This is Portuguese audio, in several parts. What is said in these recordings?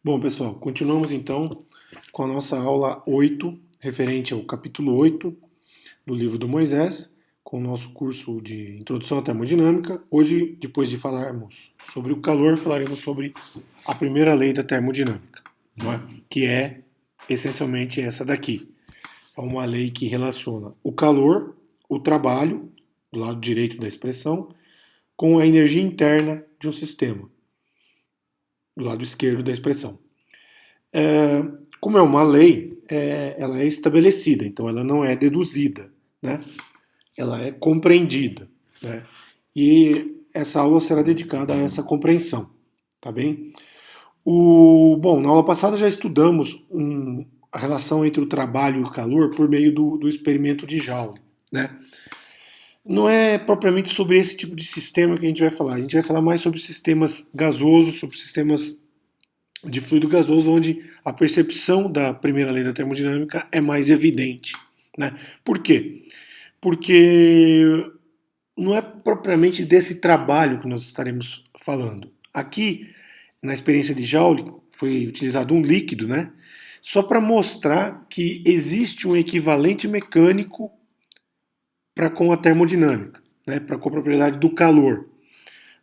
Bom, pessoal, continuamos então com a nossa aula 8, referente ao capítulo 8 do livro do Moisés, com o nosso curso de Introdução à Termodinâmica. Hoje, depois de falarmos sobre o calor, falaremos sobre a primeira lei da termodinâmica, não é? Que é essencialmente essa daqui. É uma lei que relaciona o calor, o trabalho, do lado direito da expressão, com a energia interna de um sistema, do lado esquerdo da expressão. Como é uma lei, ela é estabelecida, então ela não é deduzida, né? Ela é compreendida, né? E essa aula será dedicada a essa compreensão, tá bem? Bom, na aula passada já estudamos a relação entre o trabalho e o calor por meio do experimento de Joule, né? Não é propriamente sobre esse tipo de sistema que a gente vai falar. A gente vai falar mais sobre sistemas gasosos, sobre sistemas de fluido gasoso, onde a percepção da primeira lei da termodinâmica é mais evidente, né? Por quê? Porque não é propriamente desse trabalho que nós estaremos falando. Aqui, na experiência de Joule, foi utilizado um líquido, né? Só para mostrar que existe um equivalente mecânico para com a termodinâmica, né? Para com a propriedade do calor.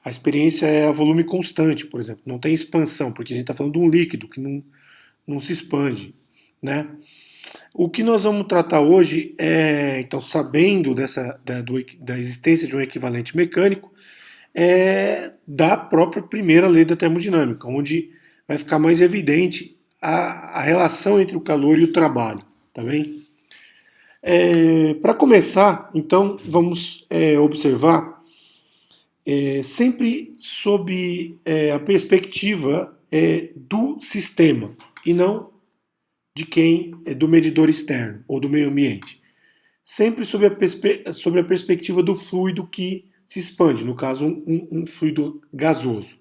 A experiência é a volume constante, por exemplo, não tem expansão, porque a gente está falando de um líquido que não se expande, né? O que nós vamos tratar hoje é, então, sabendo da existência de um equivalente mecânico, é da própria primeira lei da termodinâmica, onde vai ficar mais evidente a relação entre o calor e o trabalho, tá bem? Para começar, então, vamos observar sempre sob a perspectiva do sistema e não de quem é do medidor externo ou do meio ambiente. Sempre sob a perspectiva do fluido que se expande, no caso, um fluido gasoso.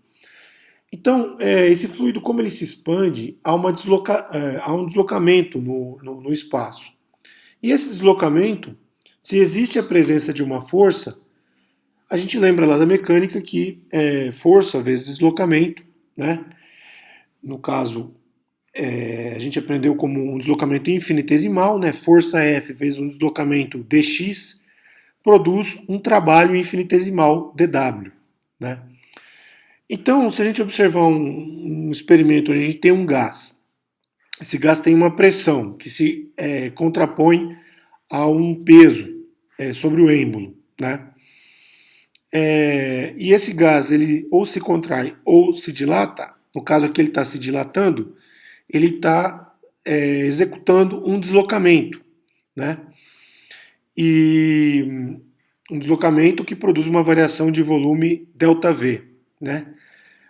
Então, esse fluido, como ele se expande, há um deslocamento no espaço. E esse deslocamento, se existe a presença de uma força, a gente lembra lá da mecânica que força vezes deslocamento, né? No caso, a gente aprendeu como um deslocamento infinitesimal, né? Força F vezes um deslocamento dx produz um trabalho infinitesimal dw, né? Então, se a gente observar um experimento onde a gente tem um gás, esse gás tem uma pressão que se contrapõe a um peso sobre o êmbolo, né? E esse gás ele ou se contrai ou se dilata. No caso aqui ele está se dilatando, ele está executando um deslocamento, né? E um deslocamento que produz uma variação de volume ΔV, né?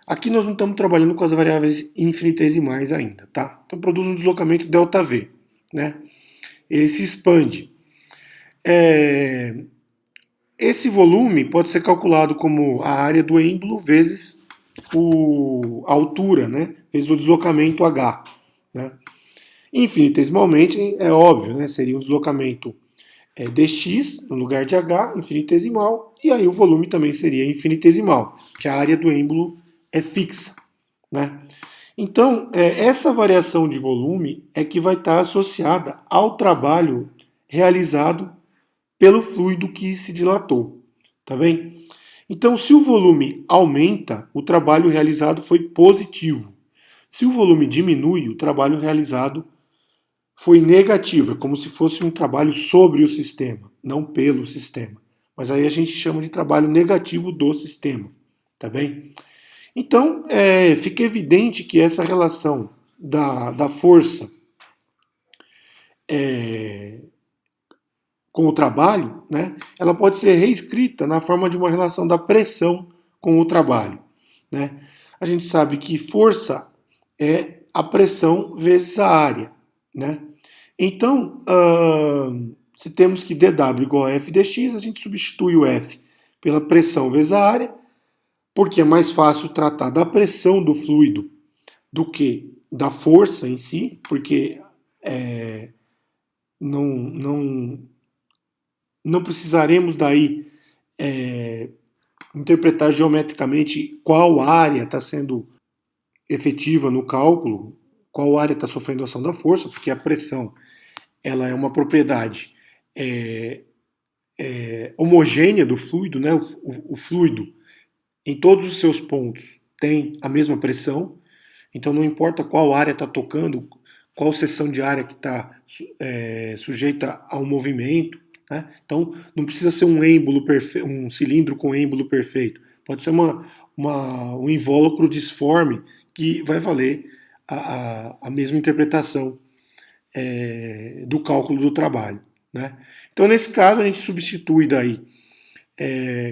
Aqui nós não estamos trabalhando com as variáveis infinitesimais ainda, tá? Então produz um deslocamento ΔV, né? Ele se expande. Esse volume pode ser calculado como a área do êmbolo vezes a altura, né? Vezes o deslocamento h, né? Infinitesimalmente, é óbvio, né? Seria um deslocamento dx no lugar de h, infinitesimal, e aí o volume também seria infinitesimal, que a área do êmbolo é fixa, né? Então, essa variação de volume é que vai estar associada ao trabalho realizado pelo fluido que se dilatou, tá bem? Então, se o volume aumenta, o trabalho realizado foi positivo. Se o volume diminui, o trabalho realizado foi negativo. É como se fosse um trabalho sobre o sistema, não pelo sistema. Mas aí a gente chama de trabalho negativo do sistema, tá bem? Então, fica evidente que essa relação da força com o trabalho, né, ela pode ser reescrita na forma de uma relação da pressão com o trabalho, né? A gente sabe que força é a pressão vezes a área, né? Então, se temos que dW igual a F dx, a gente substitui o F pela pressão vezes a área, porque é mais fácil tratar da pressão do fluido do que da força em si, porque não, não, não precisaremos daí interpretar geometricamente qual área está sendo efetiva no cálculo, qual área está sofrendo a ação da força, porque a pressão ela é uma propriedade homogênea do fluido, né? O fluido em todos os seus pontos tem a mesma pressão, então não importa qual área está tocando, qual seção de área que está sujeita ao movimento, né? Então não precisa ser um êmbolo perfeito, um cilindro com êmbolo perfeito, pode ser um invólucro disforme que vai valer a mesma interpretação do cálculo do trabalho, né? Então nesse caso a gente substitui daí,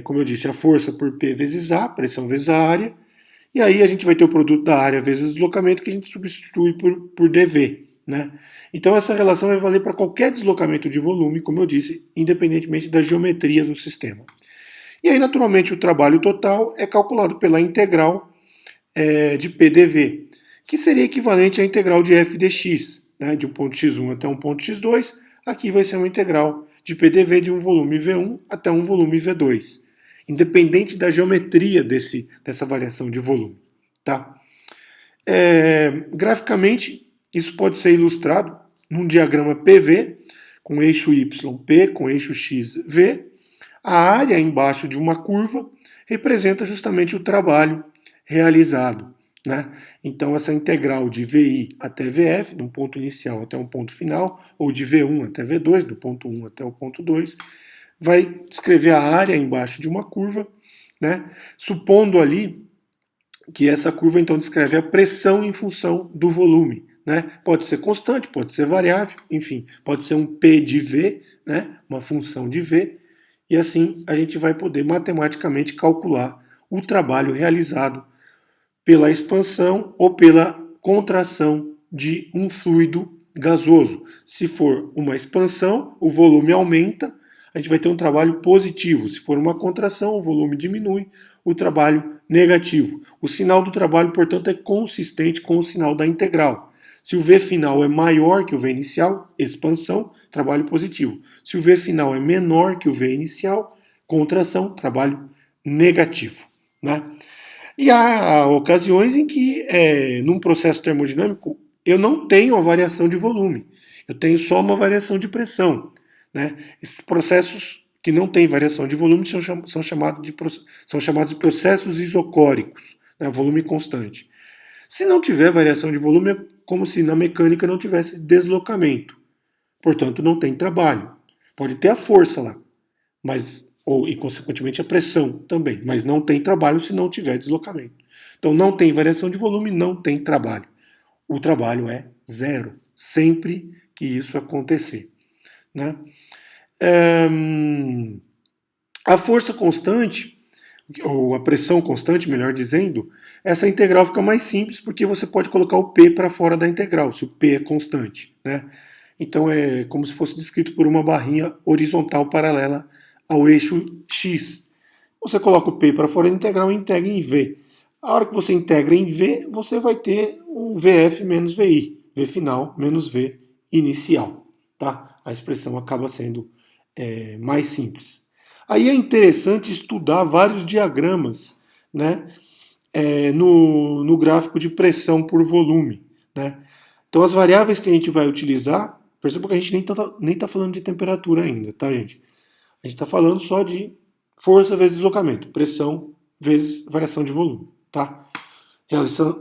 como eu disse, a força por P vezes A, pressão vezes a área, e aí a gente vai ter o produto da área vezes o deslocamento que a gente substitui por dV, né? Então essa relação vai valer para qualquer deslocamento de volume, como eu disse, independentemente da geometria do sistema. E aí, naturalmente, o trabalho total é calculado pela integral de PdV, que seria equivalente à integral de f dx, né, de um ponto x1 até um ponto x2. Aqui vai ser uma integral de PdV de um volume V1 até um volume V2, independente da geometria dessa variação de volume. Tá? Graficamente, isso pode ser ilustrado num diagrama PV, com eixo YP, com eixo XV. A área embaixo de uma curva representa justamente o trabalho realizado, né? Então, essa integral de VI até VF, de um ponto inicial até um ponto final, ou de V1 até V2, do ponto 1 até o ponto 2, vai descrever a área embaixo de uma curva, né? Supondo ali que essa curva então descreve a pressão em função do volume, né? Pode ser constante, pode ser variável, enfim, pode ser um P de V, né? Uma função de V, e assim a gente vai poder matematicamente calcular o trabalho realizado pela expansão ou pela contração de um fluido gasoso. Se for uma expansão, o volume aumenta, a gente vai ter um trabalho positivo. Se for uma contração, o volume diminui, o trabalho negativo. O sinal do trabalho, portanto, é consistente com o sinal da integral. Se o V final é maior que o V inicial, expansão, trabalho positivo. Se o V final é menor que o V inicial, contração, trabalho negativo, né? E há ocasiões em que, num processo termodinâmico, eu não tenho a variação de volume, eu tenho só uma variação de pressão, né? Esses processos que não têm variação de volume são chamados de processos isocóricos, né? Volume constante. Se não tiver variação de volume, é como se na mecânica não tivesse deslocamento. Portanto, não tem trabalho. Pode ter a força lá, e consequentemente a pressão também, mas não tem trabalho se não tiver deslocamento. Então não tem variação de volume, não tem trabalho. O trabalho é zero, sempre que isso acontecer, né? A força constante, ou a pressão constante, melhor dizendo, essa integral fica mais simples porque você pode colocar o P para fora da integral, se o P é constante, né? Então é como se fosse descrito por uma barrinha horizontal paralela ao eixo X. Você coloca o P para fora da integral e integra em V. A hora que você integra em V, você vai ter um VF menos VI, V final menos V inicial. Tá? A expressão acaba sendo mais simples. Aí é interessante estudar vários diagramas, né, no gráfico de pressão por volume, né? Então as variáveis que a gente vai utilizar, perceba que a gente nem está falando de temperatura ainda, tá, gente? A gente está falando só de força vezes deslocamento, pressão vezes variação de volume, tá?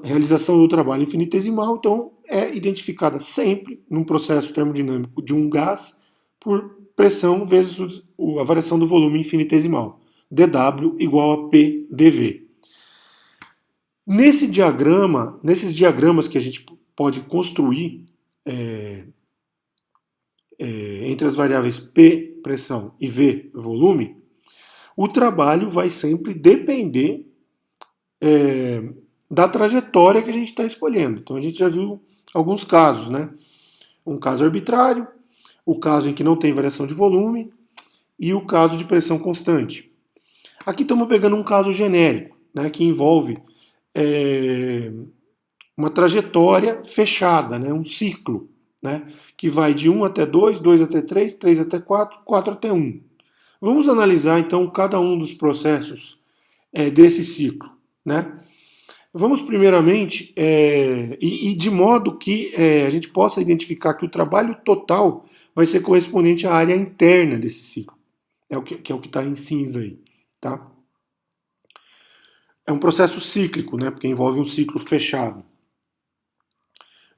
Realização do trabalho infinitesimal, então, é identificada sempre num processo termodinâmico de um gás por pressão vezes a variação do volume infinitesimal, dW igual a PdV. Nesses diagramas que a gente pode construir entre as variáveis P, pressão, e V, volume, o trabalho vai sempre depender da trajetória que a gente está escolhendo. Então a gente já viu alguns casos, né? Um caso arbitrário, o caso em que não tem variação de volume e o caso de pressão constante. Aqui estamos pegando um caso genérico, né, que envolve uma trajetória fechada, né, um ciclo, né, que vai de 1 até 2, 2 até 3, 3 até 4, 4 até 1. Vamos analisar então cada um dos processos desse ciclo, né? Vamos primeiramente, de modo que a gente possa identificar que o trabalho total vai ser correspondente à área interna desse ciclo. Que é o que está em cinza aí. Tá? É um processo cíclico, né? Porque envolve um ciclo fechado.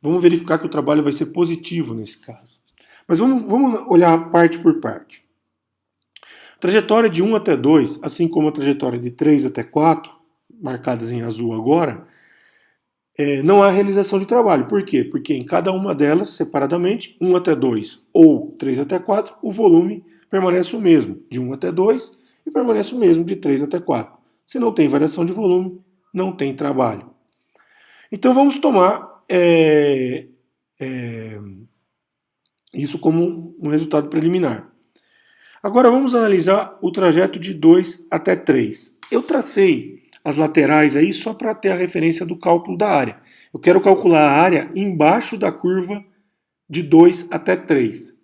Vamos verificar que o trabalho vai ser positivo nesse caso. Mas vamos olhar parte por parte. A trajetória de 1 até 2, assim como a trajetória de 3 até 4, marcadas em azul agora, não há realização de trabalho. Por quê? Porque em cada uma delas, separadamente, 1 até 2 ou 3 até 4, o volume permanece o mesmo, de 1 até 2, e permanece o mesmo de 3 até 4. Se não tem variação de volume, não tem trabalho. Então vamos tomar isso como um resultado preliminar. Agora vamos analisar o trajeto de 2 até 3. Eu tracei as laterais aí só para ter a referência do cálculo da área. Eu quero calcular a área embaixo da curva de 2 até 3.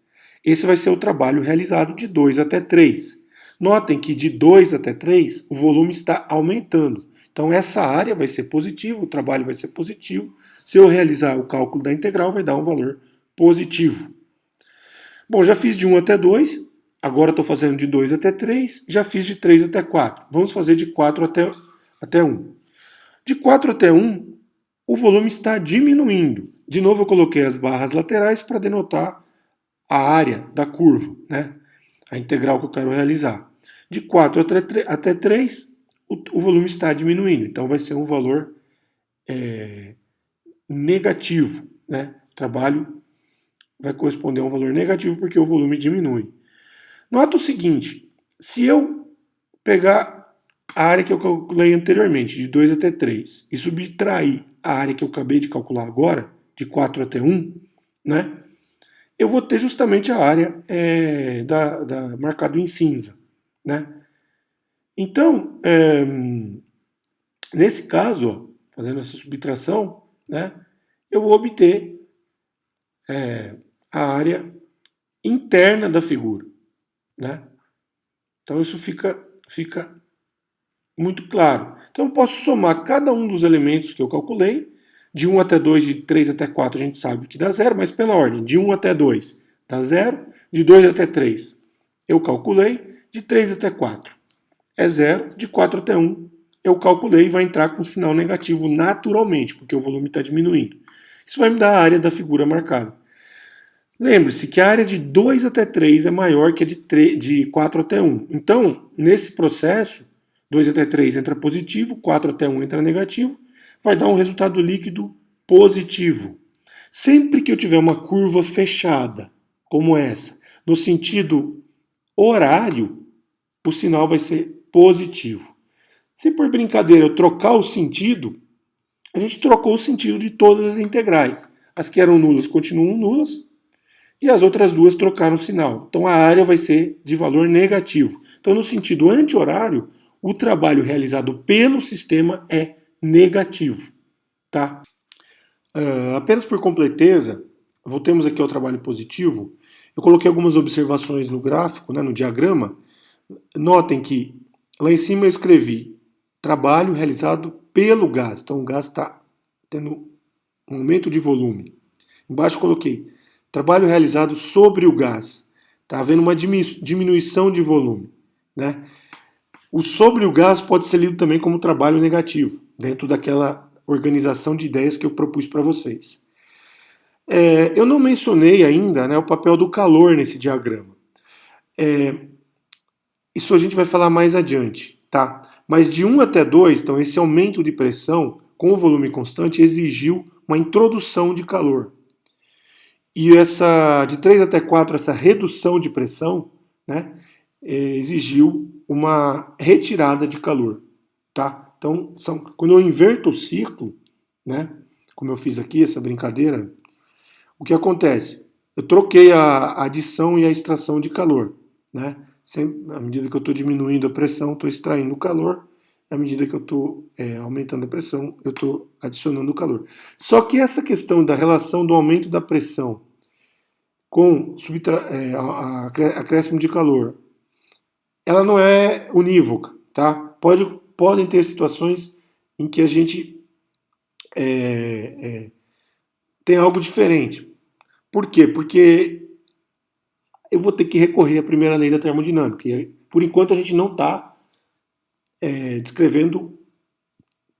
Esse vai ser o trabalho realizado de 2 até 3. Notem que de 2 até 3 o volume está aumentando. Então essa área vai ser positiva, o trabalho vai ser positivo. Se eu realizar o cálculo da integral, vai dar um valor positivo. Bom, já fiz de 1 até 2, agora estou fazendo de 2 até 3, já fiz de 3 até 4. Vamos fazer de 4 até 1. De 4 até 1, o volume está diminuindo. De novo eu coloquei as barras laterais para denotar a área da curva, né? A integral que eu quero realizar. De 4 até 3, o volume está diminuindo, então vai ser um valor negativo, né? O trabalho vai corresponder a um valor negativo porque o volume diminui. Nota o seguinte, se eu pegar a área que eu calculei anteriormente, de 2 até 3, e subtrair a área que eu acabei de calcular agora, de 4 até 1, né? Eu vou ter justamente a área marcado em cinza, né? Então, nesse caso, ó, fazendo essa subtração, né, eu vou obter a área interna da figura, né? Então isso fica muito claro. Então eu posso somar cada um dos elementos que eu calculei, de 1 até 2, de 3 até 4 a gente sabe que dá 0, mas pela ordem, de 1 até 2 dá 0, de 2 até 3 eu calculei, de 3 até 4 é 0, de 4 até 1 eu calculei e vai entrar com sinal negativo naturalmente, porque o volume está diminuindo. Isso vai me dar a área da figura marcada. Lembre-se que a área de 2 até 3 é maior que a de 4 até 1. Então, nesse processo, 2 até 3 entra positivo, 4 até 1 entra negativo, vai dar um resultado líquido positivo. Sempre que eu tiver uma curva fechada, como essa, no sentido horário, o sinal vai ser positivo. Se por brincadeira eu trocar o sentido, a gente trocou o sentido de todas as integrais. As que eram nulas continuam nulas, e as outras duas trocaram o sinal. Então a área vai ser de valor negativo. Então, no sentido anti-horário, o trabalho realizado pelo sistema é negativo. Tá? Apenas por completeza, voltemos aqui ao trabalho positivo. Eu coloquei algumas observações no gráfico, né, no diagrama. Notem que lá em cima eu escrevi trabalho realizado pelo gás. Então o gás está tendo um aumento de volume. Embaixo eu coloquei trabalho realizado sobre o gás. Está havendo uma diminuição de volume. Né? O sobre o gás pode ser lido também como trabalho negativo, dentro daquela organização de ideias que eu propus para vocês. Eu não mencionei ainda, né, o papel do calor nesse diagrama. Isso a gente vai falar mais adiante. Tá? Mas de 1 até 2, então esse aumento de pressão com o volume constante exigiu uma introdução de calor. E essa de 3 até 4, essa redução de pressão, né, exigiu uma retirada de calor. Tá? Então, quando eu inverto o ciclo, né, como eu fiz aqui, essa brincadeira, o que acontece? Eu troquei a adição e a extração de calor. Né? À medida que eu estou diminuindo a pressão, estou extraindo o calor. À medida que eu estou aumentando a pressão, eu estou adicionando o calor. Só que essa questão da relação do aumento da pressão com acréscimo de calor, ela não é unívoca. Tá? Podem ter situações em que a gente tem algo diferente. Por quê? Porque eu vou ter que recorrer à primeira lei da termodinâmica. E, por enquanto a gente não está descrevendo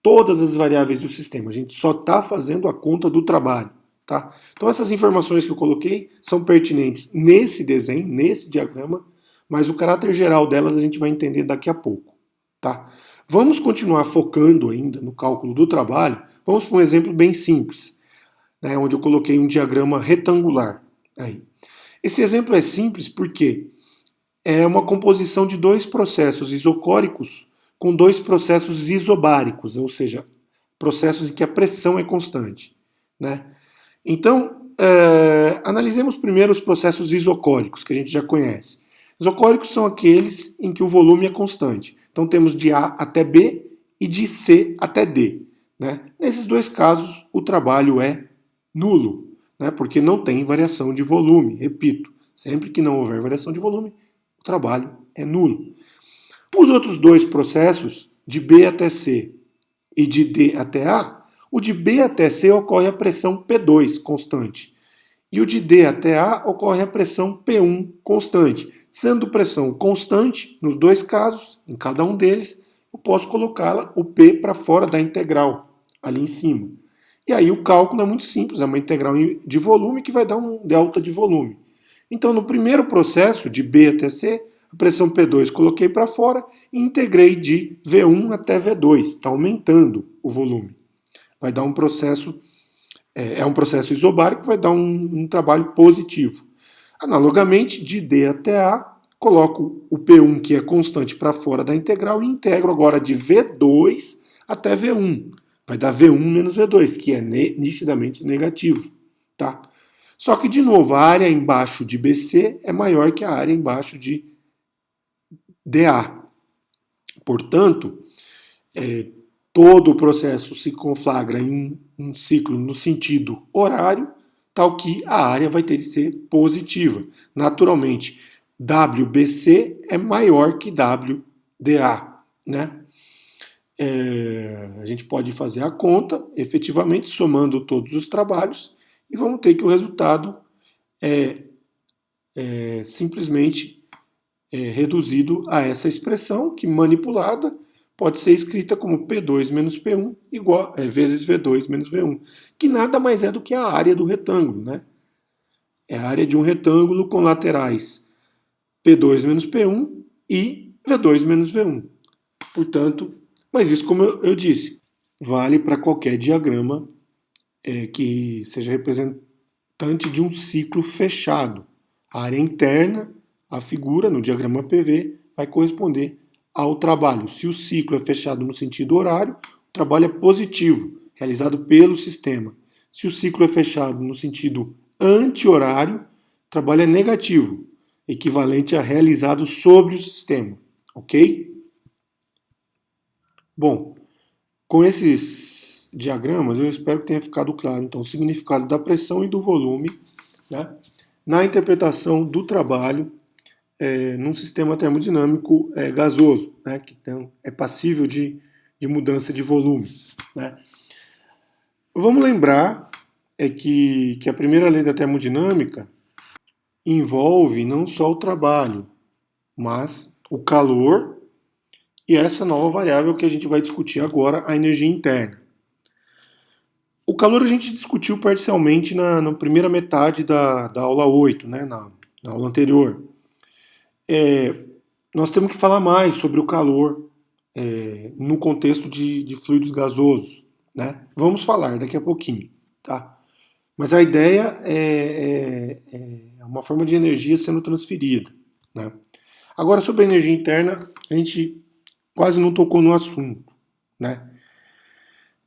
todas as variáveis do sistema, a gente só está fazendo a conta do trabalho. Tá? Então essas informações que eu coloquei são pertinentes nesse desenho, nesse diagrama, mas o caráter geral delas a gente vai entender daqui a pouco. Tá? Vamos continuar focando ainda no cálculo do trabalho. Vamos para um exemplo bem simples, né, onde eu coloquei um diagrama retangular. Aí. Esse exemplo é simples porque é uma composição de dois processos isocóricos com dois processos isobáricos, ou seja, processos em que a pressão é constante. Né? Então, analisemos primeiro os processos isocóricos, que a gente já conhece. Isocóricos são aqueles em que o volume é constante. Então, temos de A até B e de C até D. Né? Nesses dois casos, o trabalho é nulo, né? Porque não tem variação de volume. Repito, sempre que não houver variação de volume, o trabalho é nulo. Os outros dois processos, de B até C e de D até A, o de B até C ocorre a pressão P2 constante. E o de D até A ocorre a pressão P1 constante. Sendo pressão constante, nos dois casos, em cada um deles, eu posso colocar o P para fora da integral, ali em cima. E aí o cálculo é muito simples, é uma integral de volume que vai dar um delta de volume. Então, no primeiro processo, de B até C, a pressão P2 coloquei para fora e integrei de V1 até V2, está aumentando o volume. Vai dar um processo, é um processo isobárico, vai dar um trabalho positivo. Analogamente, de D até A, coloco o P1, que é constante, para fora da integral e integro agora de V2 até V1. Vai dar V1 menos V2, que é nitidamente negativo. Tá? Só que, de novo, a área embaixo de BC é maior que a área embaixo de DA. Portanto, todo o processo se conflagra em um ciclo no sentido horário, tal que a área vai ter de ser positiva. Naturalmente, WBC é maior que WDA. Né? A gente pode fazer a conta, efetivamente, somando todos os trabalhos, e vamos ter que o resultado é simplesmente reduzido a essa expressão, que manipulada pode ser escrita como P2 menos P1 igual, vezes V2 menos V1, que nada mais é do que a área do retângulo. Né? É a área de um retângulo com laterais P2 menos P1 e V2 menos V1. Portanto, mas isso, como eu disse, vale para qualquer diagrama que seja representante de um ciclo fechado. A área interna, a figura no diagrama PV, vai corresponder ao trabalho. Se o ciclo é fechado no sentido horário, o trabalho é positivo, realizado pelo sistema. Se o ciclo é fechado no sentido anti-horário, o trabalho é negativo, equivalente a realizado sobre o sistema. Ok? Bom, com esses diagramas, eu espero que tenha ficado claro então, o significado da pressão e do volume, né, na interpretação do trabalho num sistema termodinâmico gasoso, né, que é passível de mudança de volume. Né. Vamos lembrar que a primeira lei da termodinâmica envolve não só o trabalho, mas o calor e essa nova variável que a gente vai discutir agora, a energia interna. O calor a gente discutiu parcialmente na primeira metade da aula 8, né, na aula anterior. Nós temos que falar mais sobre o calor no contexto de fluidos gasosos. Né? Vamos falar daqui a pouquinho. Tá? Mas a ideia é uma forma de energia sendo transferida. Né? Agora, sobre a energia interna, a gente quase não tocou no assunto. Né?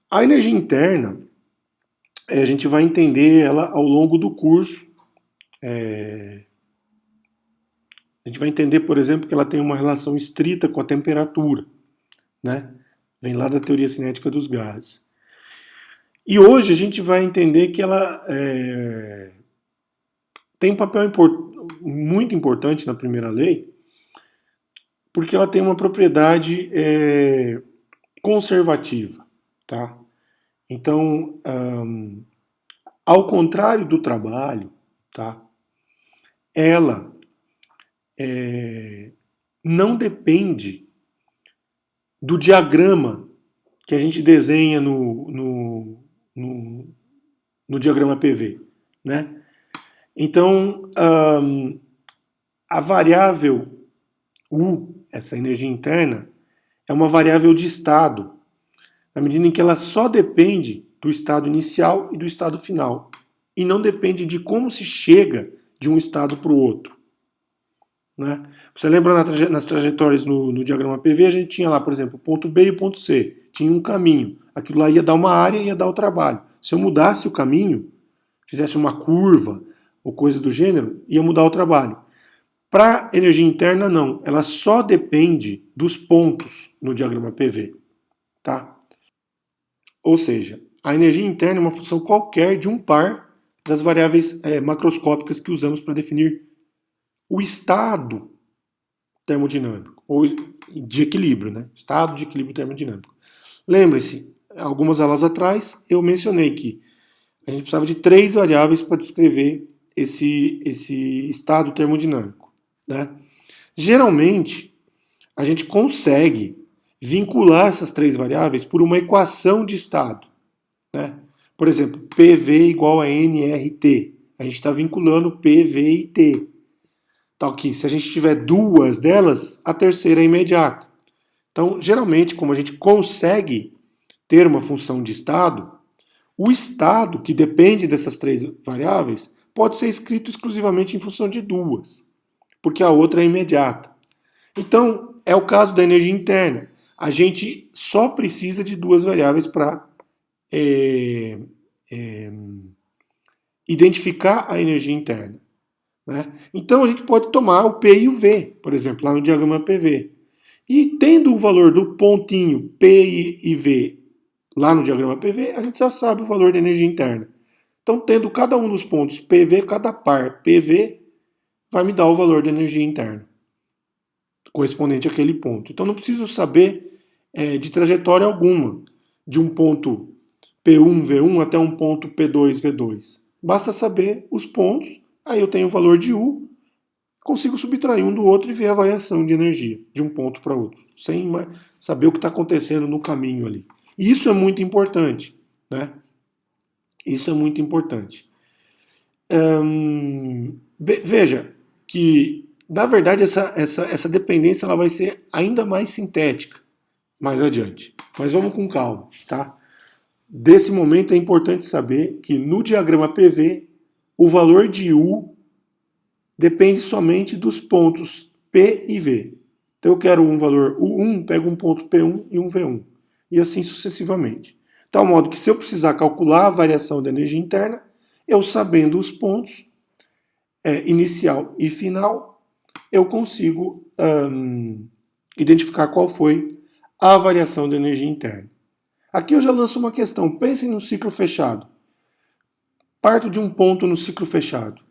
A energia interna, a gente vai entender ela ao longo do curso. A gente vai entender, por exemplo, que ela tem uma relação estrita com a temperatura. Né? Vem lá da teoria cinética dos gases. E hoje a gente vai entender que ela tem um papel muito importante na primeira lei, porque ela tem uma propriedade conservativa. Tá? Então, ao contrário do trabalho, tá? Ela não depende do diagrama que a gente desenha no, no diagrama PV, né? Então, a variável U, essa energia interna, é uma variável de estado, na medida em que ela só depende do estado inicial e do estado final, e não depende de como se chega de um estado para o outro. Né? Você lembra nas trajetórias no diagrama PV, a gente tinha lá, por exemplo, o ponto B e o ponto C. Tinha um caminho. Aquilo lá ia dar uma área e ia dar o trabalho. Se eu mudasse o caminho, fizesse uma curva ou coisa do gênero, ia mudar o trabalho. Para energia interna, não. Ela só depende dos pontos no diagrama PV. Tá? Ou seja, a energia interna é uma função qualquer de um par das variáveis macroscópicas que usamos para definir o estado termodinâmico, ou de equilíbrio, né? Estado de equilíbrio termodinâmico. Lembre-se, algumas aulas atrás eu mencionei que a gente precisava de 3 variáveis para descrever esse estado termodinâmico. Né? Geralmente, a gente consegue vincular essas 3 variáveis por uma equação de estado. Né? Por exemplo, PV igual a nRT. A gente está vinculando PV e T. Tal que se a gente tiver 2 delas, a terceira é imediata. Então, geralmente, como a gente consegue ter uma função de estado, o estado, que depende dessas 3 variáveis, pode ser escrito exclusivamente em função de 2, porque a outra é imediata. Então, é o caso da energia interna. A gente só precisa de 2 variáveis para identificar a energia interna. Né? Então, a gente pode tomar o P e o V, por exemplo, lá no diagrama PV. E tendo o valor do pontinho P e V lá no diagrama PV, a gente já sabe o valor da energia interna. Então, tendo cada um dos pontos PV, cada par PV, vai me dar o valor da energia interna, correspondente àquele ponto. Então, não preciso saber de trajetória alguma, de um ponto P1, V1 até um ponto P2, V2. Basta saber os pontos, aí eu tenho o valor de U, consigo subtrair um do outro e ver a variação de energia de um ponto para outro, sem saber o que está acontecendo no caminho ali. E isso é muito importante, né? Isso é muito importante. Veja que, na verdade, essa dependência ela vai ser ainda mais sintética mais adiante. Mas vamos com calma, tá? Desse momento é importante saber que no diagrama PV, o valor de U depende somente dos pontos P e V. Então eu quero um valor U1, pego um ponto P1 e um V1. E assim sucessivamente. De tal modo que se eu precisar calcular a variação da energia interna, eu sabendo os pontos inicial e final, eu consigo identificar qual foi a variação da energia interna. Aqui eu já lanço uma questão. Pensem no ciclo fechado. Parto de um ponto no ciclo fechado.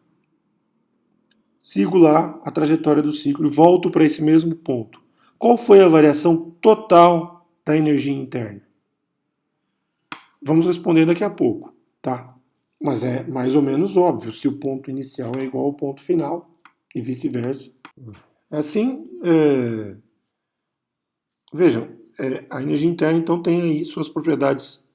Sigo lá a trajetória do ciclo e volto para esse mesmo ponto. Qual foi a variação total da energia interna? Vamos responder daqui a pouco, tá? Mas é mais ou menos óbvio se o ponto inicial é igual ao ponto final e vice-versa. Assim, vejam, a energia interna então tem aí suas propriedades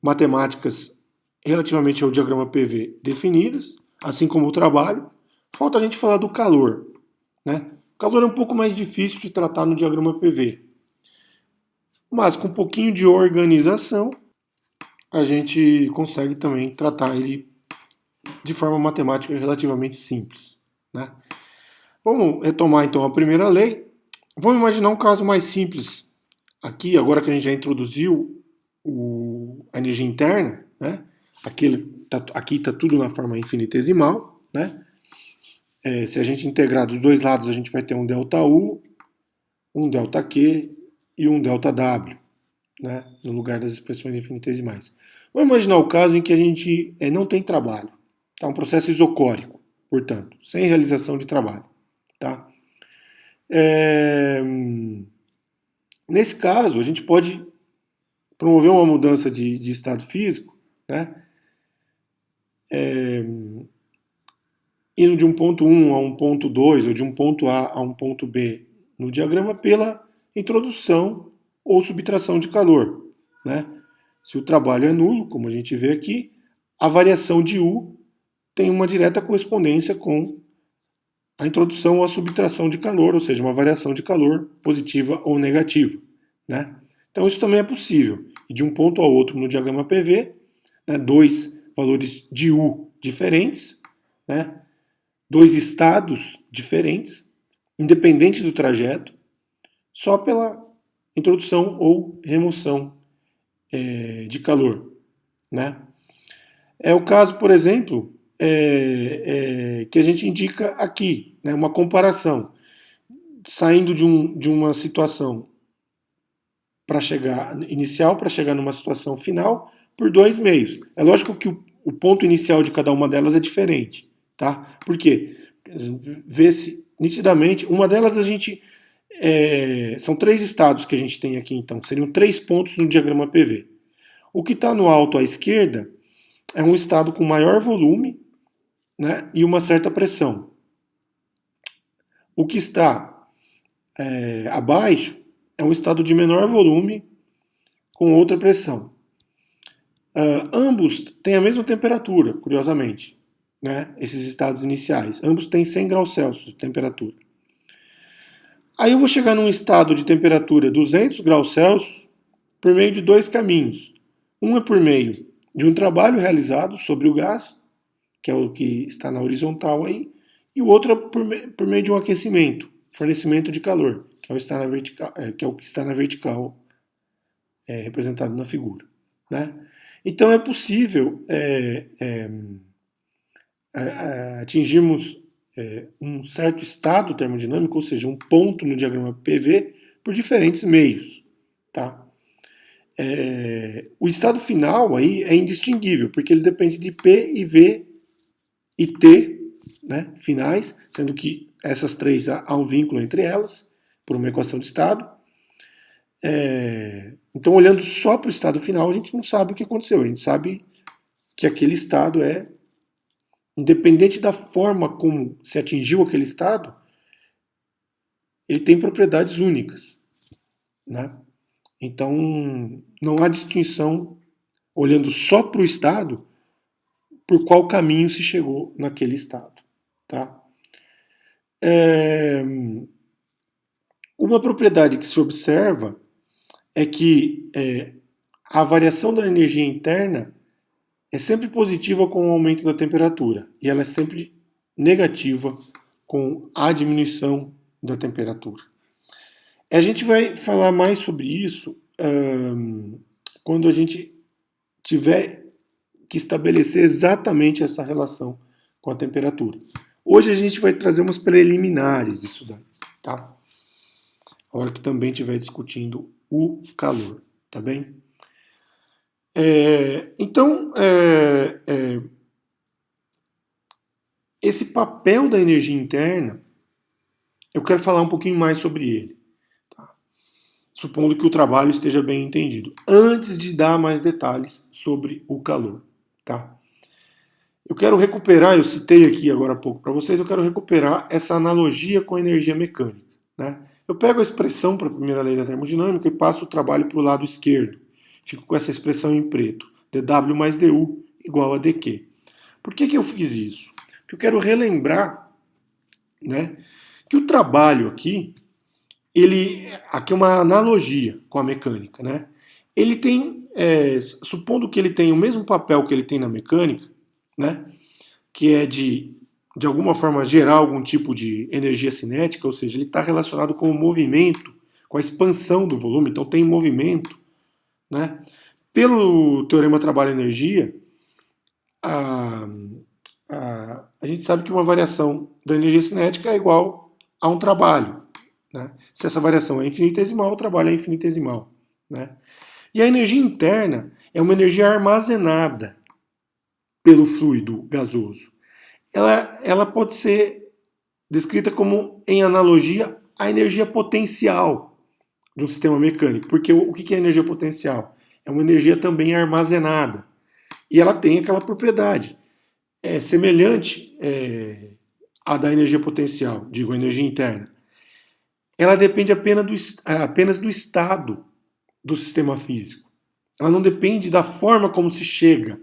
matemáticas relativamente ao diagrama PV definidas, assim como o trabalho. Falta a gente falar do calor. Né? O calor é um pouco mais difícil de tratar no diagrama PV. Mas com um pouquinho de organização, a gente consegue também tratar ele de forma matemática relativamente simples. Né? Vamos retomar então a primeira lei. Vamos imaginar um caso mais simples. Aqui, agora que a gente já introduziu a energia interna, né? Aqui está tudo na forma infinitesimal. Né? Se a gente integrar dos dois lados, a gente vai ter um ΔU, um ΔQ e um ΔW, né? No lugar das expressões infinitesimais. Vamos imaginar o caso em que a gente não tem trabalho. Tá? Um processo isocórico, portanto, sem realização de trabalho. Tá? Nesse caso, a gente pode promover uma mudança de estado físico, né? Indo de um ponto 1 a um ponto 2, ou de um ponto A a um ponto B no diagrama, pela introdução ou subtração de calor, né? Se o trabalho é nulo, como a gente vê aqui, a variação de U tem uma direta correspondência com a introdução ou a subtração de calor, ou seja, uma variação de calor positiva ou negativa, né? Então isso também é possível. E de um ponto ao outro no diagrama PV, né, dois valores de U diferentes, né, dois estados diferentes, independente do trajeto, só pela introdução ou remoção de calor, né? É o caso, por exemplo, que a gente indica aqui, né, uma comparação, saindo de uma situação para chegar inicial para chegar numa situação final por dois meios. É lógico que o ponto inicial de cada uma delas é diferente, tá? Por quê? Vê-se nitidamente, uma delas a gente são três estados que a gente tem aqui, então seriam 3 pontos no diagrama PV. O que está no alto à esquerda é um estado com maior volume, né, e uma certa pressão. O que está abaixo é um estado de menor volume com outra pressão. Ambos têm a mesma temperatura, curiosamente, né, esses estados iniciais. Ambos têm 100 graus Celsius de temperatura. Aí eu vou chegar num estado de temperatura 200 graus Celsius por meio de dois caminhos. Um é por meio de um trabalho realizado sobre o gás, que é o que está na horizontal aí, e o outro é por meio de um aquecimento, fornecimento de calor, que é o que está na vertical, representado na figura, né? Então é possível atingirmos um certo estado termodinâmico, ou seja, um ponto no diagrama PV, por diferentes meios, tá? O estado final aí é indistinguível, porque ele depende de P e V e T, né, finais, sendo que essas três há um vínculo entre elas, por uma equação de estado. Então, olhando só para o estado final, a gente não sabe o que aconteceu, a gente sabe que aquele estado independente da forma como se atingiu aquele estado, ele tem propriedades únicas, né? Então, não há distinção, olhando só para o estado, por qual caminho se chegou naquele estado, tá? Uma propriedade que se observa é que a variação da energia interna é sempre positiva com o aumento da temperatura e ela é sempre negativa com a diminuição da temperatura. A gente vai falar mais sobre isso quando a gente tiver que estabelecer exatamente essa relação com a temperatura. Hoje a gente vai trazer umas preliminares disso daí, tá? A hora que também estiver discutindo o calor, tá bem? Então, esse papel da energia interna, eu quero falar um pouquinho mais sobre ele, tá? Supondo que o trabalho esteja bem entendido, antes de dar mais detalhes sobre o calor, tá? Eu quero recuperar, eu citei aqui agora há pouco para vocês, eu quero recuperar essa analogia com a energia mecânica, né? Eu pego a expressão para a primeira lei da termodinâmica e passo o trabalho para o lado esquerdo. Fico com essa expressão em preto, dW mais du igual a dq. Por que eu fiz isso? Porque eu quero relembrar, né, que o trabalho aqui é uma analogia com a mecânica, né? Ele tem, supondo que ele tem o mesmo papel que ele tem na mecânica, né, que é de alguma forma gerar algum tipo de energia cinética, ou seja, ele está relacionado com o movimento, com a expansão do volume, então tem movimento, né? Pelo teorema trabalho-energia, a gente sabe que uma variação da energia cinética é igual a um trabalho, né? Se essa variação é infinitesimal, o trabalho é infinitesimal, né? E a energia interna é uma energia armazenada pelo fluido gasoso. Ela pode ser descrita como, em analogia, a energia potencial de um sistema mecânico. Porque o que é energia potencial? é uma energia também armazenada. E ela tem aquela propriedade. É semelhante à da energia potencial, digo, a energia interna. Ela depende apenas do estado do sistema físico. Ela não depende da forma como se chega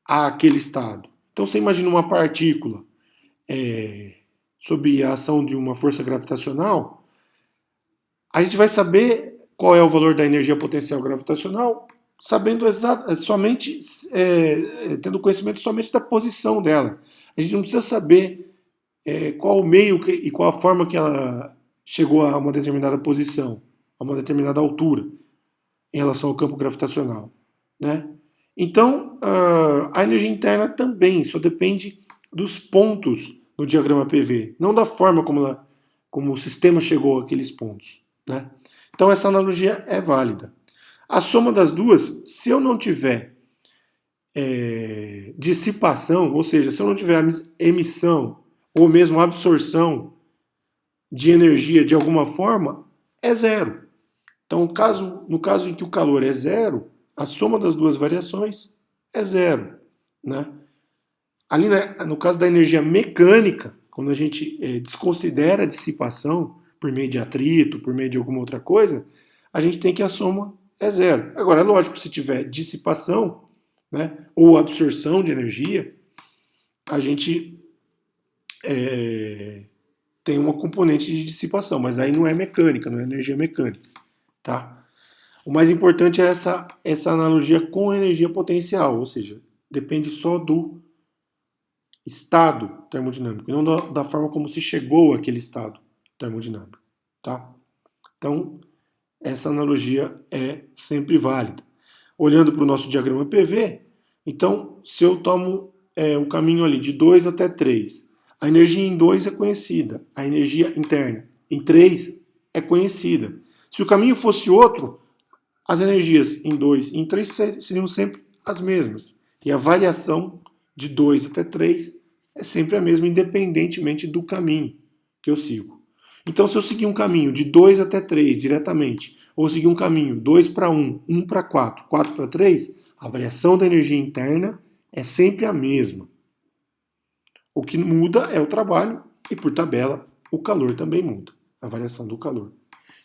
àquele estado. Então você imagina uma partícula sob a ação de uma força gravitacional, a gente vai saber qual é o valor da energia potencial gravitacional sabendo somente, tendo conhecimento somente da posição dela. A gente não precisa saber qual o meio e qual a forma que ela chegou a uma determinada posição, a uma determinada altura em relação ao campo gravitacional, né? Então, a energia interna também só depende dos pontos no diagrama PV, não da forma como o sistema chegou àqueles pontos, né? Então, essa analogia é válida. A soma das duas, se eu não tiver dissipação, ou seja, se eu não tiver emissão ou mesmo absorção de energia de alguma forma, é zero. Então, no caso em que o calor é zero, a soma das duas variações é zero, né? Ali, no caso da energia mecânica, quando a gente desconsidera a dissipação por meio de atrito, por meio de alguma outra coisa, a gente tem que a soma é zero. Agora, é lógico, se tiver dissipação, né, ou absorção de energia, a gente tem uma componente de dissipação, mas aí não é mecânica, não é energia mecânica, tá? O mais importante é essa analogia com a energia potencial, ou seja, depende só do estado termodinâmico, não da forma como se chegou àquele estado termodinâmico, tá? Então, essa analogia é sempre válida. Olhando para o nosso diagrama PV, então, se eu tomo o caminho ali de 2 até 3, a energia em 2 é conhecida, a energia interna em 3 é conhecida. Se o caminho fosse outro, as energias em 2 e em 3 seriam sempre as mesmas. E a variação de 2 até 3 é sempre a mesma, independentemente do caminho que eu sigo. Então, se eu seguir um caminho de 2 até 3 diretamente, ou seguir um caminho 2 para 1, 1 para 4, 4 para 3, a variação da energia interna é sempre a mesma. O que muda é o trabalho e, por tabela, o calor também muda, a variação do calor.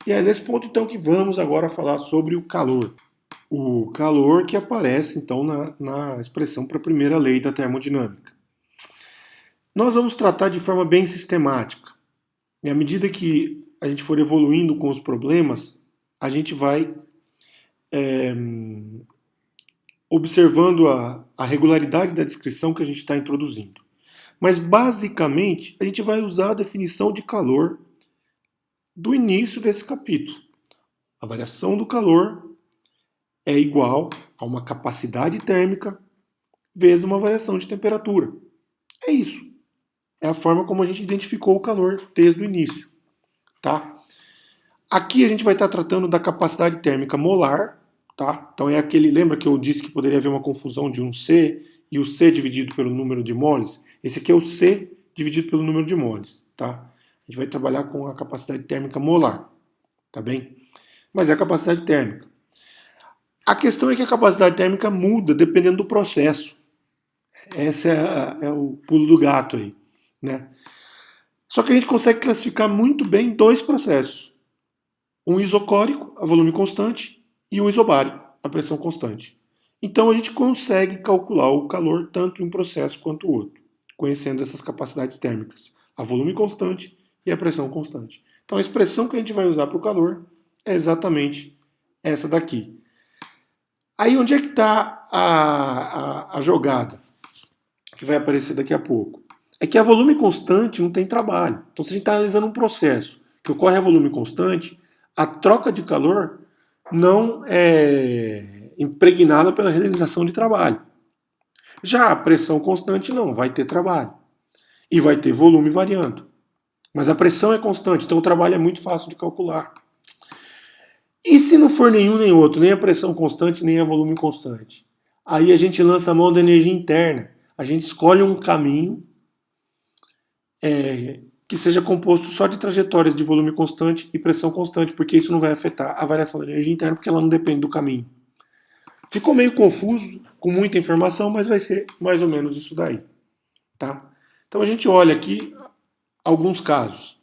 E é nesse ponto, então, que vamos agora falar sobre o calor. O calor que aparece, então, na expressão para a primeira lei da termodinâmica. Nós vamos tratar de forma bem sistemática. E à medida que a gente for evoluindo com os problemas, a gente vai observando a regularidade da descrição que a gente está introduzindo. Mas, basicamente, a gente vai usar a definição de calor do início desse capítulo. A variação do calor é igual a uma capacidade térmica vezes uma variação de temperatura. É isso. É a forma como a gente identificou o calor desde o início. Tá? Aqui a gente vai estar tratando da capacidade térmica molar. Tá? Então é aquele, lembra que eu disse que poderia haver uma confusão de um C e o C dividido pelo número de moles? Esse aqui é o C dividido pelo número de moles. Tá? A gente vai trabalhar com a capacidade térmica molar. Tá bem? Mas é a capacidade térmica. A questão é que a capacidade térmica muda dependendo do processo. Esse é o pulo do gato aí, né? Só que a gente consegue classificar muito bem dois processos. Um isocórico, a volume constante, e um isobárico, a pressão constante. Então a gente consegue calcular o calor tanto em um processo quanto o outro, conhecendo essas capacidades térmicas, a volume constante e a pressão constante. Então a expressão que a gente vai usar para o calor é exatamente essa daqui. Aí onde é que está a jogada? Que vai aparecer daqui a pouco. É que a volume constante não tem trabalho. Então, se a gente está analisando um processo que ocorre a volume constante, a troca de calor não é impregnada pela realização de trabalho. Já a pressão constante não, vai ter trabalho. E vai ter volume variando. Mas a pressão é constante, então o trabalho é muito fácil de calcular. E se não for nenhum nem outro, nem a pressão constante, nem a volume constante? Aí a gente lança a mão da energia interna. A gente escolhe um caminho que seja composto só de trajetórias de volume constante e pressão constante, porque isso não vai afetar a variação da energia interna, porque ela não depende do caminho. Ficou meio confuso, com muita informação, mas vai ser mais ou menos isso daí. Tá? Então a gente olha aqui alguns casos.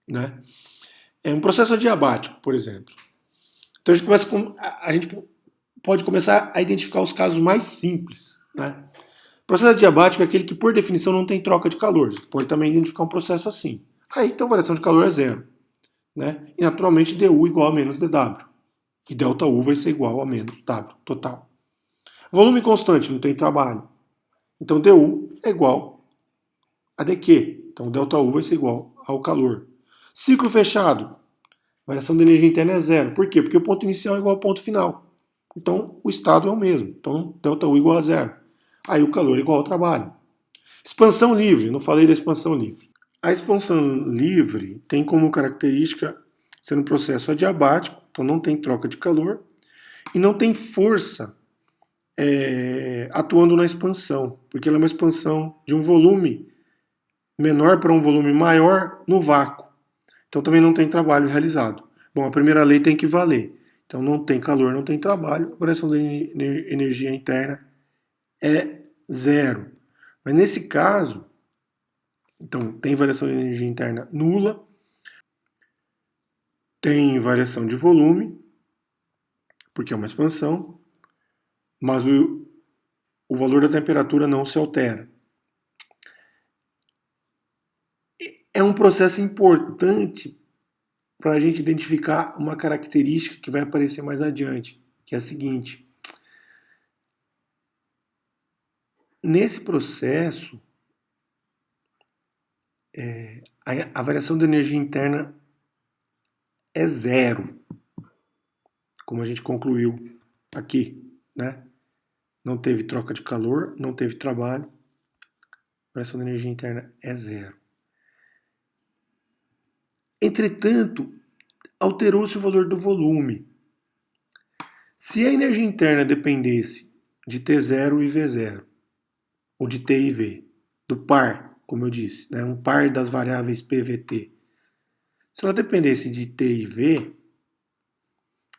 Né? É um processo adiabático, por exemplo. Então a gente pode começar a identificar os casos mais simples. Né? O processo adiabático é aquele que, por definição, não tem troca de calor. Você pode também identificar um processo assim. Aí, então, a variação de calor é zero. Né? E, naturalmente, dU igual a menos dW. E ΔU vai ser igual a menos W total. Volume constante, não tem trabalho. Então, dU é igual a dQ. Então, ΔU vai ser igual ao calor. Ciclo fechado. Variação de energia interna é zero. Por quê? Porque o ponto inicial é igual ao ponto final. Então, o estado é o mesmo. Então, ΔU igual a zero. Aí, o calor é igual ao trabalho. Expansão livre. Não falei da expansão livre. A expansão livre tem como característica ser um processo adiabático, então não tem troca de calor, e não tem força atuando na expansão, porque ela é uma expansão de um volume menor para um volume maior no vácuo. Então também não tem trabalho realizado. Bom, a primeira lei tem que valer. Então não tem calor, não tem trabalho, a variação da energia interna é zero. Mas nesse caso, então tem variação de energia interna nula, tem variação de volume, porque é uma expansão, mas o valor da temperatura não se altera. É um processo importante para a gente identificar uma característica que vai aparecer mais adiante, que é a seguinte. Nesse processo, a variação da energia interna é zero, como a gente concluiu aqui, né? Não teve troca de calor, não teve trabalho, a variação da energia interna é zero. Entretanto, alterou-se o valor do volume. Se a energia interna dependesse de T0 e V0, ou de T e V, do par, como eu disse, né, um par das variáveis PVT, se ela dependesse de T e V,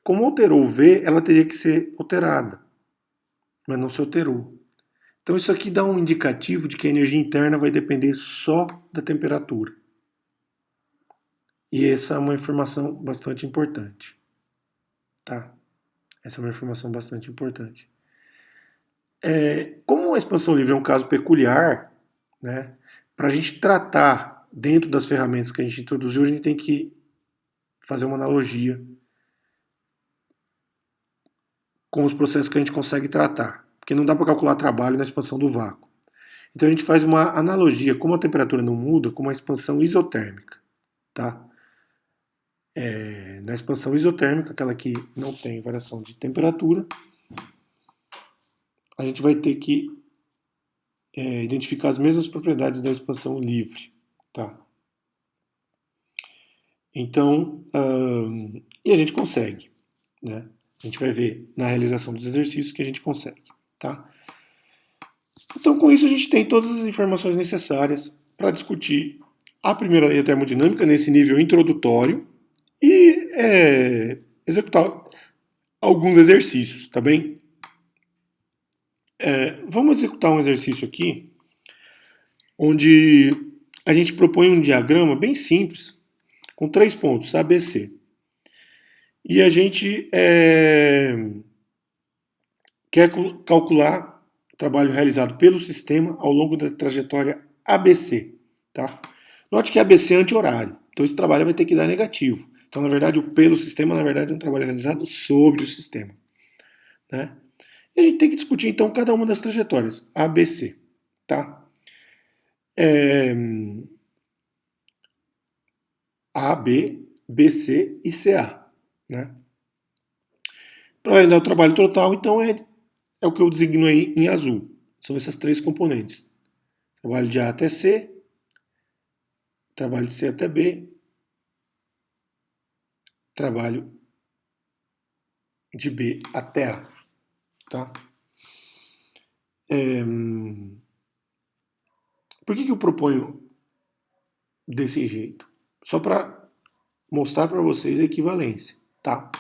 como alterou o V, ela teria que ser alterada, mas não se alterou. Então isso aqui dá um indicativo de que a energia interna vai depender só da temperatura. E essa é uma informação bastante importante. Tá? Essa é uma informação bastante importante. Como a expansão livre é um caso peculiar, né, para a gente tratar dentro das ferramentas que a gente introduziu, a gente tem que fazer uma analogia com os processos que a gente consegue tratar, porque não dá para calcular trabalho na expansão do vácuo. Então a gente faz uma analogia, como a temperatura não muda, com uma expansão isotérmica. Tá? Na expansão isotérmica, aquela que não tem variação de temperatura, a gente vai ter que identificar as mesmas propriedades da expansão livre. Tá? Então, e a gente consegue. Né? A gente vai ver na realização dos exercícios que a gente consegue. Tá? Então, com isso, a gente tem todas as informações necessárias para discutir a primeira lei da termodinâmica nesse nível introdutório e executar alguns exercícios, tá bem? Vamos executar um exercício aqui, onde a gente propõe um diagrama bem simples, com 3 pontos, A, B, C. E a gente quer calcular o trabalho realizado pelo sistema ao longo da trajetória ABC. Tá? Note que ABC é anti-horário, então esse trabalho vai ter que dar negativo. Então, na verdade, o pelo sistema, na verdade, é um trabalho realizado sobre o sistema. Né? E a gente tem que discutir, então, cada uma das trajetórias, A, B, C. Tá? A, B, BC e CA. Né? Para realizar o trabalho total, então, é o que eu designo aí em azul. São essas 3 componentes. Trabalho de A até C, trabalho de C até B, trabalho de B até A. Tá? Por que eu proponho desse jeito? Só para mostrar para vocês a equivalência. Tá?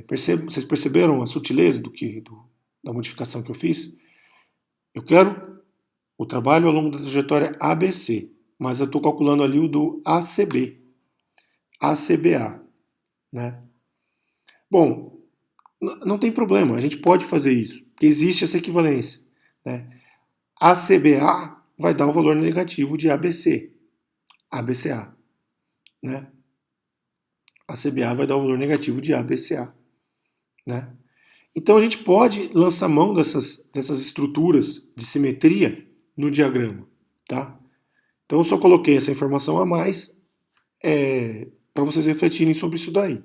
Vocês perceberam a sutileza da modificação que eu fiz? Eu quero o trabalho ao longo da trajetória ABC, mas eu estou calculando ali o do ACB, ACBA, né? Bom, não tem problema, a gente pode fazer isso, porque existe essa equivalência, né? ACBA vai dar o valor negativo de ABC, ABCA, né? ACBA vai dar o valor negativo de ABCA, né? Então a gente pode lançar mão dessas estruturas de simetria no diagrama, tá? Então eu só coloquei essa informação a mais para vocês refletirem sobre isso daí.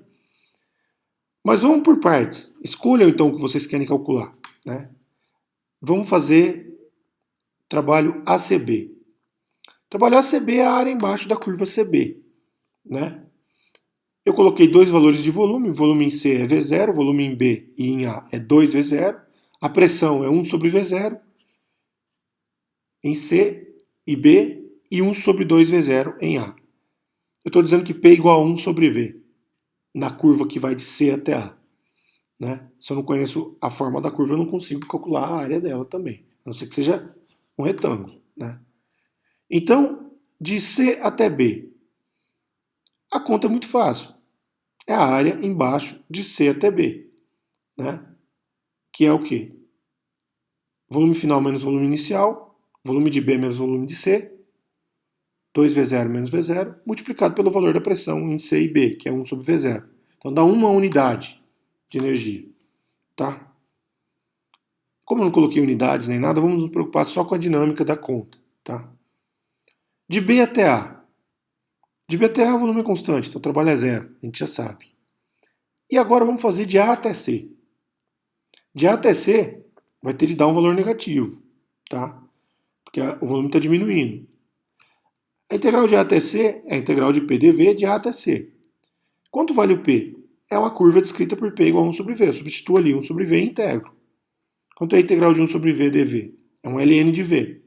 Mas vamos por partes. Escolham então o que vocês querem calcular, né? Vamos fazer trabalho ACB. Trabalho ACB é a área embaixo da curva CB, né? Eu coloquei dois valores de volume, o volume em C é V0, o volume em B e em A é 2V0, a pressão é 1 sobre V0 em C e B e 1 sobre 2V0 em A. Eu estou dizendo que P é igual a 1 sobre V, na curva que vai de C até A. Né? Se eu não conheço a forma da curva, eu não consigo calcular a área dela também, a não ser que seja um retângulo. Né? Então, de C até B, a conta é muito fácil. É a área embaixo de C até B, né? Que é o quê? Volume final menos volume inicial, volume de B menos volume de C, 2V0 menos V0, multiplicado pelo valor da pressão em C e B, que é 1 sobre V0. Então dá uma unidade de energia. Tá? Como eu não coloquei unidades nem nada, vamos nos preocupar só com a dinâmica da conta. Tá? De B até A. De B até A o volume é constante, então o trabalho é zero, a gente já sabe. E agora vamos fazer de A até C. De A até C vai ter de dar um valor negativo, tá? Porque o volume está diminuindo. A integral de A até C é a integral de P dV de A até C. Quanto vale o P? É uma curva descrita por P igual a 1 sobre V. Eu substituo ali 1 sobre V e integro. Quanto é a integral de 1 sobre V dV? É um ln de V.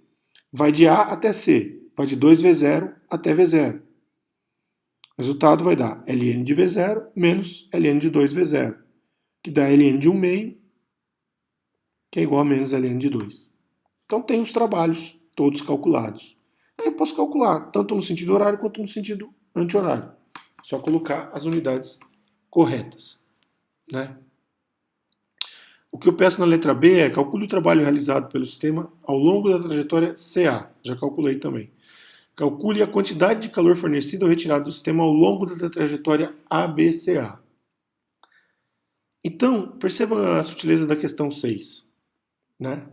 Vai de A até C. Vai de 2V0 até V0. O resultado vai dar ln de V0 menos ln de 2V0, que dá ln de 1 meio, que é igual a menos ln de 2. Então tem os trabalhos todos calculados. Aí eu posso calcular tanto no sentido horário quanto no sentido anti-horário. Só colocar as unidades corretas. Né? O que eu peço na letra B é calcule o trabalho realizado pelo sistema ao longo da trajetória CA. Já calculei também. Calcule a quantidade de calor fornecido ou retirado do sistema ao longo da trajetória ABCA. Então, perceba a sutileza da questão 6. Né?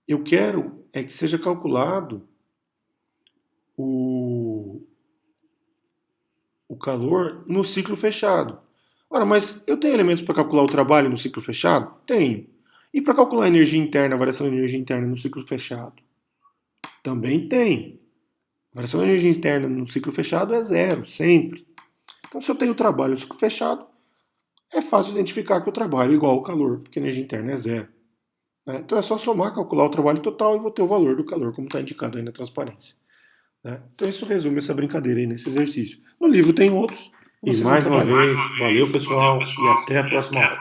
Eu quero que seja calculado o calor no ciclo fechado. Ora, mas eu tenho elementos para calcular o trabalho no ciclo fechado? Tenho. E para calcular a energia interna, a variação de energia interna no ciclo fechado? Também tem. A variação de energia interna no ciclo fechado é zero, sempre. Então, se eu tenho trabalho no ciclo fechado, é fácil identificar que o trabalho é igual ao calor, porque a energia interna é zero. Né? Então é só somar, calcular o trabalho total e vou ter o valor do calor, como está indicado aí na transparência. Né? Então isso resume essa brincadeira aí nesse exercício. No livro tem outros. E mais uma vez, valeu pessoal, e até a próxima aula.